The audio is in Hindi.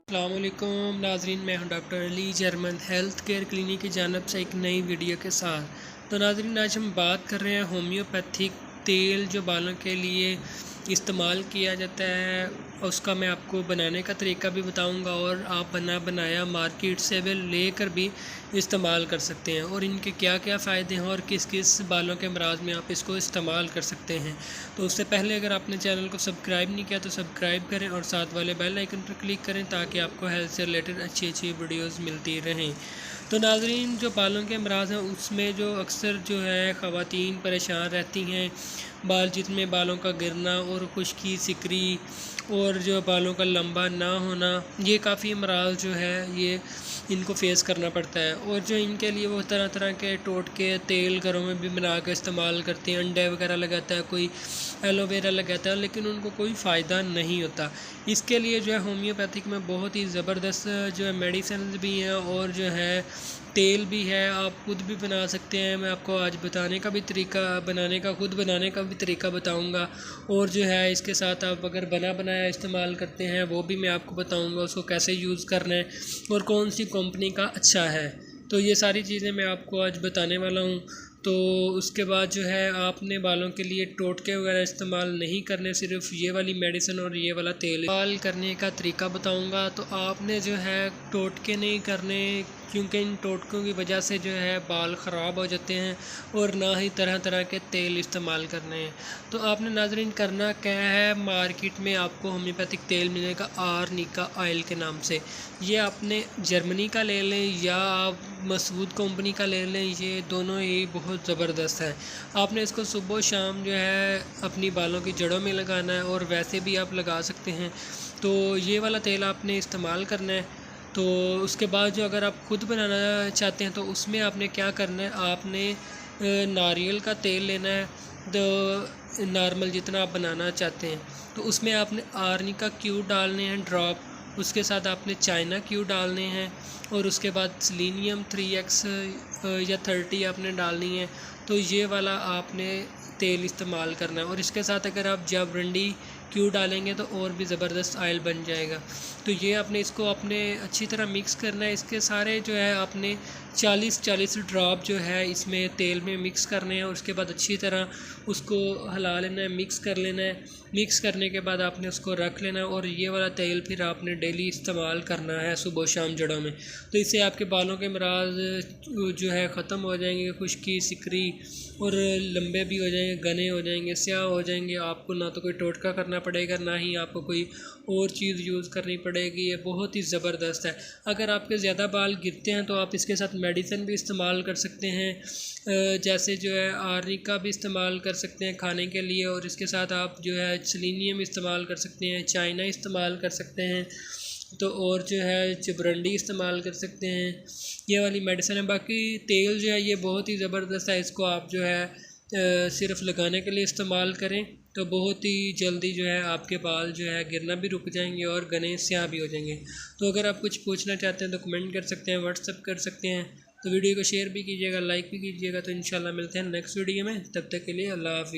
अस्सलामुअलैकुम नाजरीन, मैं हूं doctor Ali German health care clinic की जानब से एक नई वीडियो के साथ। तो नाजरीन, आज हम बात कर रहे हैं होम्योपैथिक तेल जो बालों के लिए इस्तेमाल किया जाता है, उसका मैं आपको बनाने का तरीका भी बताऊंगा और आप बना बनाया मार्केट से भी लेकर भी इस्तेमाल कर सकते हैं और इनके क्या क्या फ़ायदे हैं और किस किस बालों के अमराज में आप इसको इस्तेमाल कर सकते हैं। तो उससे पहले अगर आपने चैनल को सब्सक्राइब नहीं किया तो सब्सक्राइब करें और साथ वाले बेल आइकन पर क्लिक करें ताकि आपको हेल्थ से रिलेटेड अच्छी अच्छी वीडियोज़ मिलती रहें। तो नाजरीन, जो बालों के अमराज हैं उसमें जो अक्सर जो है ख़वातीन परेशान रहती हैं, जिसमें बालों का गिरना और खुश्की, सिकरी और जो बालों का लंबा ना होना, ये काफ़ी अमराज जो है ये इनको फेस करना पड़ता है। और जो इनके लिए वो तरह तरह के टोटके तेल घरों में भी बना कर इस्तेमाल करते हैं, अंडे वगैरह लगाता है, कोई एलोवेरा लगाता है, लेकिन उनको कोई फ़ायदा नहीं होता। इसके लिए जो है होम्योपैथिक में बहुत ही ज़बरदस्त जो है मेडिसिन भी हैं और जो है तेल भी है, आप खुद भी बना सकते हैं। मैं आपको आज बनाने का भी तरीका बताऊंगा और जो है इसके साथ आप अगर बना बनाया इस्तेमाल करते हैं वो भी मैं आपको बताऊंगा उसको कैसे यूज़ करना है और कौन सी कंपनी का अच्छा है। तो ये सारी चीज़ें मैं आपको आज बताने वाला हूँ। तो उसके बाद जो है आपने बालों के लिए टोटके वगैरह इस्तेमाल नहीं करने, सिर्फ ये वाली मेडिसिन और ये वाला तेल इस्तेमाल करने का तरीका बताऊंगा। तो आपने जो है टोटके नहीं करने, क्योंकि इन टोटकों की वजह से जो है बाल ख़राब हो जाते हैं और ना ही तरह तरह के तेल इस्तेमाल करने हैं। तो आपने नाजरीन करना क्या है, मार्केट में आपको होम्योपैथिक तेल मिलेगा आर्निका ऑयल के नाम से। ये आपने जर्मनी का ले लें या आप मसूद कंपनी का ले लें, ये दोनों ही बहुत ज़बरदस्त है। आपने इसको सुबह शाम जो है अपनी बालों की जड़ों में लगाना है और वैसे भी आप लगा सकते हैं। तो ये वाला तेल आपने इस्तेमाल करना है। तो उसके बाद जो अगर आप खुद बनाना चाहते हैं तो उसमें आपने क्या करना है, आपने नारियल का तेल लेना है, तो नॉर्मल जितना आप बनाना चाहते हैं। तो उसमें आपने आर्निका क्यू डालने हैं ड्रॉप, उसके साथ आपने चाइना क्यू डालने हैं और उसके बाद सेलेनियम 3x या 30 आपने डालनी है। तो ये वाला आपने तेल इस्तेमाल करना है और इसके साथ अगर आप जावरंडी क्यू डालेंगे तो और भी ज़बरदस्त ऑयल बन जाएगा। तो ये आपने इसको अपने अच्छी तरह मिक्स करना है। इसके सारे जो है आपने 40-40 ड्रॉप जो है इसमें तेल में मिक्स करने हैं और उसके बाद अच्छी तरह उसको हिला लेना है, मिक्स कर लेना है। मिक्स करने के बाद आपने उसको रख लेना है और ये वाला तेल फिर आपने डेली इस्तेमाल करना है सुबह शाम जड़ों में। तो इससे आपके बालों के अमराज जो है ख़त्म हो जाएंगे, खुश्की, सिकरी और लंबे भी हो जाएंगे, घने हो जाएंगे, स्याह हो जाएंगे। आपको ना तो कोई टोटका करना पड़ेगा, ना ही आपको कोई और चीज़ यूज़ करनी पड़ेगी। ये बहुत ही ज़बरदस्त है। अगर आपके ज़्यादा बाल गिरते हैं तो आप इसके साथ मेडिसिन भी इस्तेमाल कर सकते हैं, जैसे जो है आर्निका भी इस्तेमाल कर सकते हैं खाने के लिए और इसके साथ आप जो है सेलेनियम इस्तेमाल कर सकते हैं, चाइना इस्तेमाल कर सकते हैं, तो और जो है चिबरंडी इस्तेमाल कर सकते हैं। ये वाली मेडिसिन है। बाकी तेल जो है ये बहुत ही ज़बरदस्त है, इसको आप जो है सिर्फ लगाने के लिए इस्तेमाल करें तो बहुत ही जल्दी जो है आपके बाल जो है गिरना भी रुक जाएंगे और घने स्याह भी हो जाएंगे। तो अगर आप कुछ पूछना चाहते हैं तो कमेंट कर सकते हैं, व्हाट्सअप कर सकते हैं। तो वीडियो को शेयर भी कीजिएगा, लाइक भी कीजिएगा। तो इंशाल्लाह मिलते हैं नेक्स्ट वीडियो में, तब तक के लिए अल्लाह हाफ़िज़।